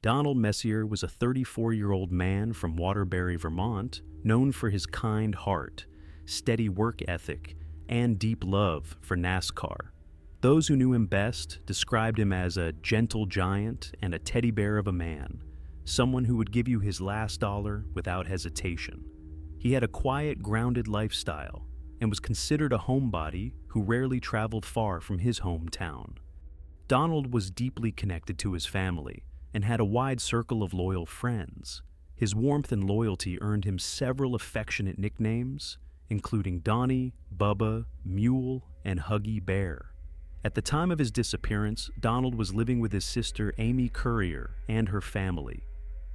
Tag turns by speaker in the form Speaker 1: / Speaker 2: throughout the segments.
Speaker 1: Donald Messier was a 34-year-old man from Waterbury, Vermont, known for his kind heart, steady work ethic, and deep love for NASCAR. Those who knew him best described him as a gentle giant and a teddy bear of a man, someone who would give you his last dollar without hesitation. He had a quiet, grounded lifestyle and was considered a homebody who rarely traveled far from his hometown. Donald was deeply connected to his family and had a wide circle of loyal friends. His warmth and loyalty earned him several affectionate nicknames, including Donnie, Bubba, Mule, and Huggy Bear. At the time of his disappearance, Donald was living with his sister Amy Currier and her family.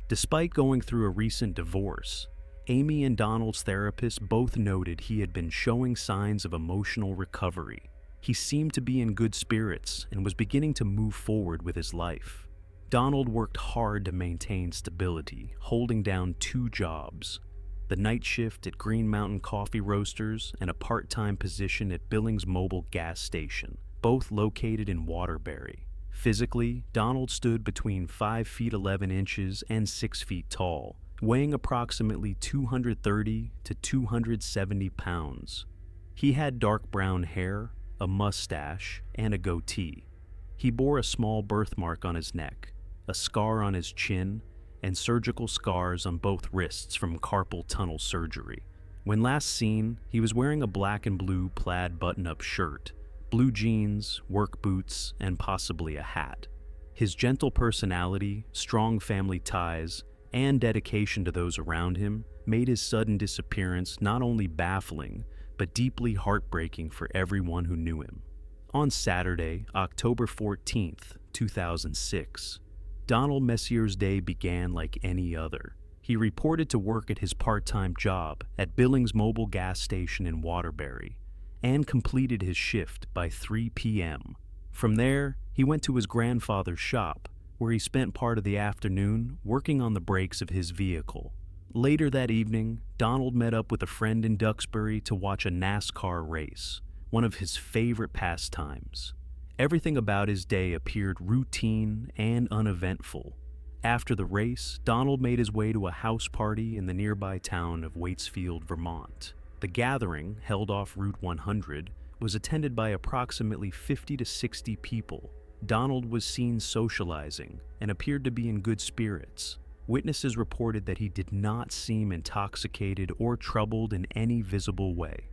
Speaker 1: Despite going through a recent divorce, Amy and Donald's therapist both noted he had been showing signs of emotional recovery. He seemed to be in good spirits and was beginning to move forward with his life. Donald worked hard to maintain stability, holding down 2 jobs: the night shift at Green Mountain Coffee Roasters and a part-time position at Billings Mobile Gas Station, both located in Waterbury. Physically, Donald stood between 5 feet 11 inches and 6 feet tall, weighing approximately 230 to 270 pounds. He had dark brown hair, a mustache, and a goatee. He bore a small birthmark on his neck, a scar on his chin, and surgical scars on both wrists from carpal tunnel surgery. When last seen, he was wearing a black and blue plaid button-up shirt, blue jeans, work boots, and possibly a hat. His gentle personality, strong family ties, and dedication to those around him made his sudden disappearance not only baffling, but deeply heartbreaking for everyone who knew him. On Saturday, October 14th, 2006, Donald Messier's day began like any other. He reported to work at his part-time job at Billings Mobile Gas Station in Waterbury and completed his shift by 3 p.m. From there, he went to his grandfather's shop, where he spent part of the afternoon working on the brakes of his vehicle. Later that evening, Donald met up with a friend in Duxbury to watch a NASCAR race, one of his favorite pastimes. Everything about his day appeared routine and uneventful. After the race, Donald made his way to a house party in the nearby town of Waitsfield, Vermont. The gathering, held off Route 100, was attended by approximately 50 to 60 people. Donald was seen socializing and appeared to be in good spirits. Witnesses reported that he did not seem intoxicated or troubled in any visible way.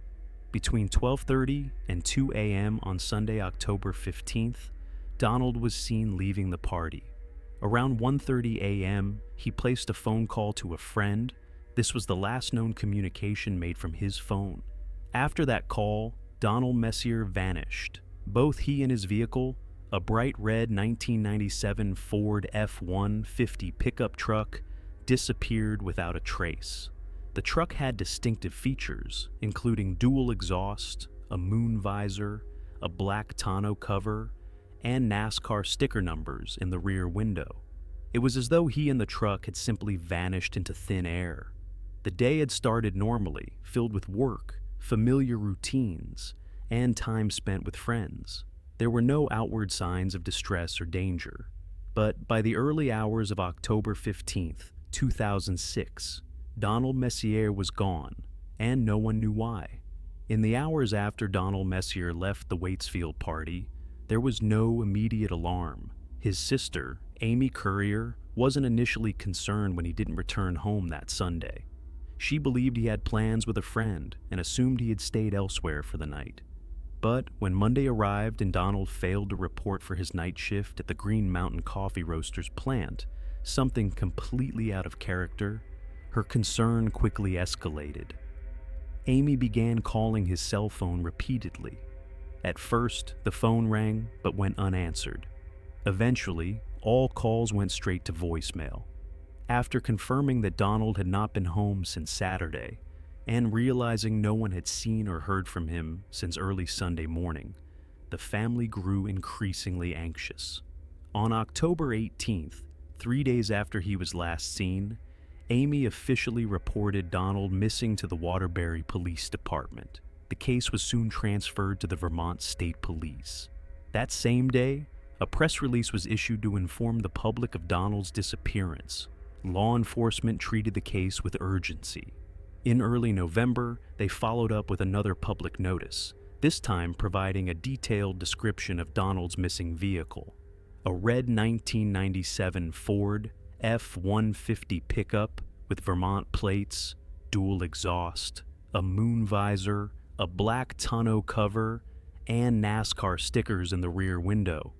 Speaker 1: Between 12:30 and 2 a.m. on Sunday, October 15th, Donald was seen leaving the party. Around 1:30 a.m., he placed a phone call to a friend. This was the last known communication made from his phone. After that call, Donald Messier vanished. Both he and his vehicle, a bright red 1997 Ford F-150 pickup truck, disappeared without a trace. The truck had distinctive features, including dual exhaust, a moon visor, a black tonneau cover, and NASCAR sticker numbers in the rear window. It was as though he and the truck had simply vanished into thin air. The day had started normally, filled with work, familiar routines, and time spent with friends. There were no outward signs of distress or danger. But by the early hours of October 15th, 2006, Donald Messier was gone, and no one knew why. In the hours after Donald Messier left the Waitsfield party, there was no immediate alarm. His sister, Amy Currier, wasn't initially concerned when he didn't return home that Sunday. She believed he had plans with a friend and assumed he had stayed elsewhere for the night. But when Monday arrived and Donald failed to report for his night shift at the Green Mountain Coffee Roasters plant, something completely out of character, her concern quickly escalated. Amy began calling his cell phone repeatedly. At first, the phone rang but went unanswered. Eventually, all calls went straight to voicemail. After confirming that Donald had not been home since Saturday, and realizing no one had seen or heard from him since early Sunday morning, the family grew increasingly anxious. On October 18th, 3 days after he was last seen, Amy officially reported Donald missing to the Waterbury Police Department. The case was soon transferred to the Vermont State Police. That same day, A press release was issued to inform the public of Donald's disappearance. Law enforcement treated the case with urgency. In early November, they followed up with another public notice, this time providing a detailed description of Donald's missing vehicle. A red 1997 Ford F-150 pickup with Vermont plates, dual exhaust, a moon visor, a black tonneau cover, and NASCAR stickers in the rear window.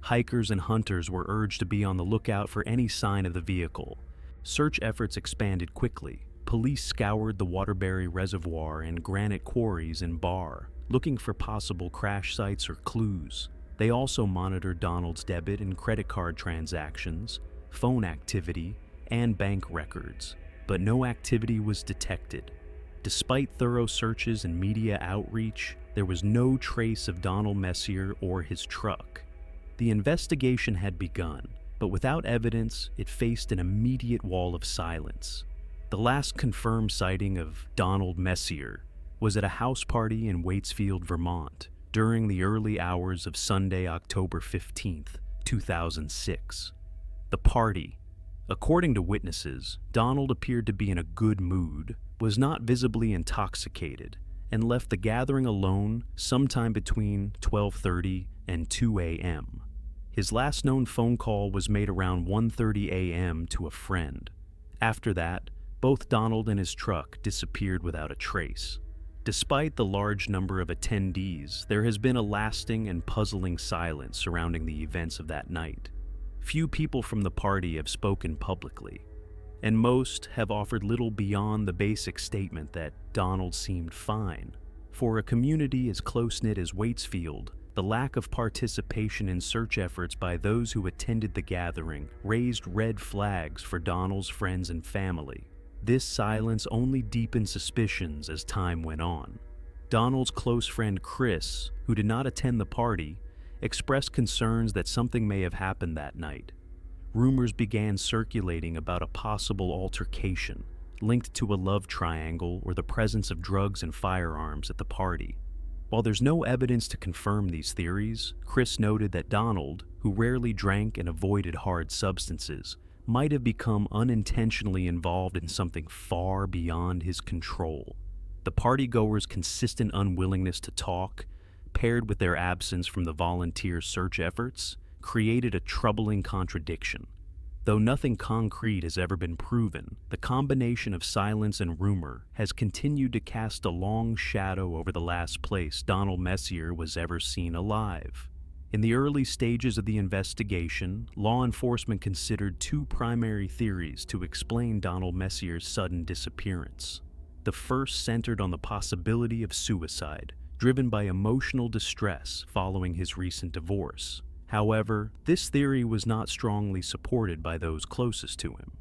Speaker 1: Hikers and hunters were urged to be on the lookout for any sign of the vehicle. Search efforts expanded quickly. Police scoured the Waterbury Reservoir and granite quarries in Barr, looking for possible crash sites or clues. They also monitored Donald's debit and credit card transactions, phone activity, and bank records, but no activity was detected. Despite thorough searches and media outreach, there was no trace of Donald Messier or his truck. The investigation had begun, but without evidence, it faced an immediate wall of silence. The last confirmed sighting of Donald Messier was at a house party in Waitsfield, Vermont, during the early hours of Sunday, October 15, 2006. The party, according to witnesses, Donald appeared to be in a good mood, was not visibly intoxicated, and left the gathering alone sometime between 12:30 and 2 a.m. His last known phone call was made around 1:30 a.m. to a friend. After that, both Donald and his truck disappeared without a trace. Despite the large number of attendees, there has been a lasting and puzzling silence surrounding the events of that night. Few people from the party have spoken publicly, and most have offered little beyond the basic statement that Donald seemed fine. For a community as close-knit as Waitsfield, the lack of participation in search efforts by those who attended the gathering raised red flags for Donald's friends and family. This silence only deepened suspicions as time went on. Donald's close friend Chris, who did not attend the party, expressed concerns that something may have happened that night. Rumors began circulating about a possible altercation linked to a love triangle or the presence of drugs and firearms at the party. While there's no evidence to confirm these theories, Chris noted that Donald, who rarely drank and avoided hard substances, might have become unintentionally involved in something far beyond his control. The partygoers' consistent unwillingness to talk, paired with their absence from the volunteer search efforts, created a troubling contradiction. Though nothing concrete has ever been proven, the combination of silence and rumor has continued to cast a long shadow over the last place Donald Messier was ever seen alive. In the early stages of the investigation, law enforcement considered two primary theories to explain Donald Messier's sudden disappearance. The first centered on the possibility of suicide, driven by emotional distress following his recent divorce. However, this theory was not strongly supported by those closest to him.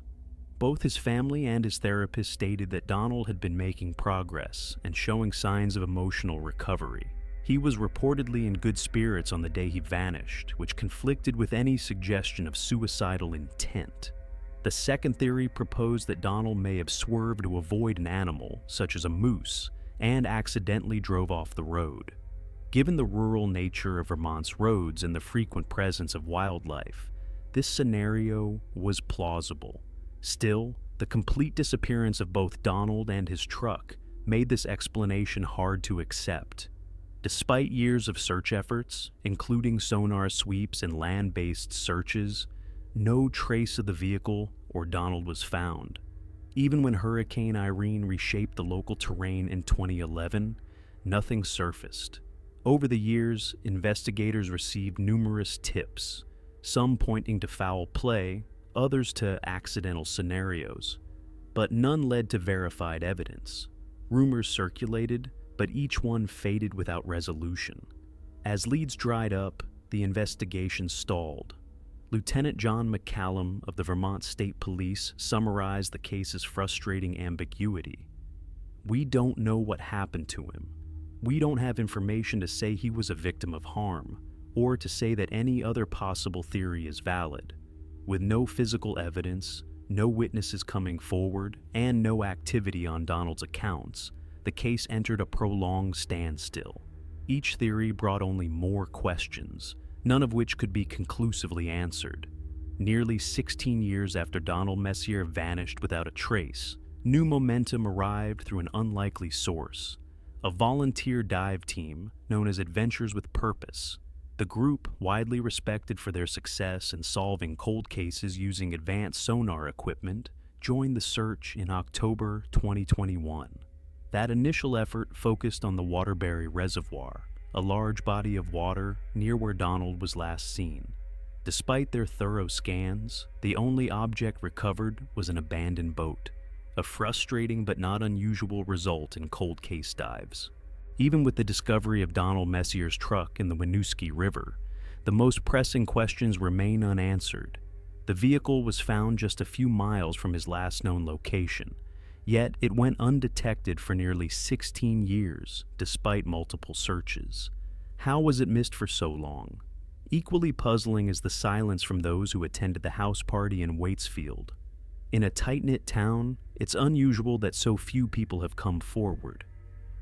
Speaker 1: Both his family and his therapist stated that Donald had been making progress and showing signs of emotional recovery. He was reportedly in good spirits on the day he vanished, which conflicted with any suggestion of suicidal intent. The second theory proposed that Donald may have swerved to avoid an animal, such as a moose, and accidentally drove off the road. Given the rural nature of Vermont's roads and the frequent presence of wildlife, this scenario was plausible. Still, the complete disappearance of both Donald and his truck made this explanation hard to accept. Despite years of search efforts, including sonar sweeps and land-based searches, no trace of the vehicle or Donald was found. Even when Hurricane Irene reshaped the local terrain in 2011, nothing surfaced. Over the years, investigators received numerous tips, some pointing to foul play, others to accidental scenarios, but none led to verified evidence. Rumors circulated, but each one faded without resolution. As leads dried up, the investigation stalled. Lieutenant John McCallum of the Vermont State Police summarized the case's frustrating ambiguity. "We don't know what happened to him. We don't have information to say he was a victim of harm, or to say that any other possible theory is valid. With no physical evidence, no witnesses coming forward, and no activity on Donald's accounts, the case entered a prolonged standstill. Each theory brought only more questions, none of which could be conclusively answered. Nearly 16 years after Donald Messier vanished without a trace, new momentum arrived through an unlikely source: a volunteer dive team known as Adventures with Purpose. The group, widely respected for their success in solving cold cases using advanced sonar equipment, joined the search in October 2021. That initial effort focused on the Waterbury Reservoir, a large body of water near where Donald was last seen. Despite their thorough scans, the only object recovered was an abandoned boat, a frustrating but not unusual result in cold case dives. Even with the discovery of Donald Messier's truck in the Winooski River, the most pressing questions remain unanswered. The vehicle was found just a few miles from his last known location, yet it went undetected for nearly 16 years, despite multiple searches. How was it missed for so long? Equally puzzling is the silence from those who attended the house party in Waitsfield. In a tight-knit town, it's unusual that so few people have come forward.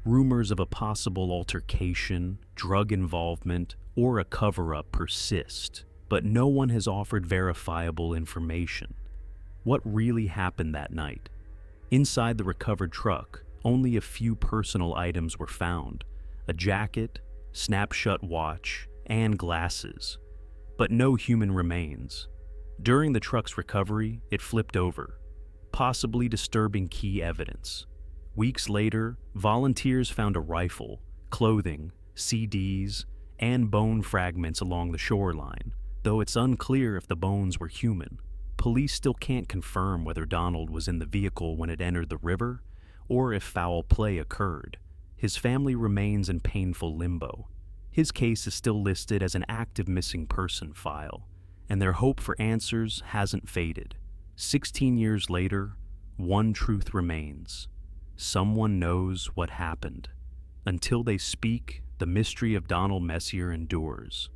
Speaker 1: Rumors of a possible altercation, drug involvement, or a cover-up persist, but no one has offered verifiable information. What really happened that night? Inside the recovered truck, only a few personal items were found: a jacket, snap-shut watch, and glasses, but no human remains. During the truck's recovery, it flipped over, possibly disturbing key evidence. Weeks later, volunteers found a rifle, clothing, CDs, and bone fragments along the shoreline, though it's unclear if the bones were human. Police still can't confirm whether Donald was in the vehicle when it entered the river, or if foul play occurred. His family remains in painful limbo. His case is still listed as an active missing person file, and their hope for answers hasn't faded. 16 years later, one truth remains: someone knows what happened. Until they speak, the mystery of Donald Messier endures.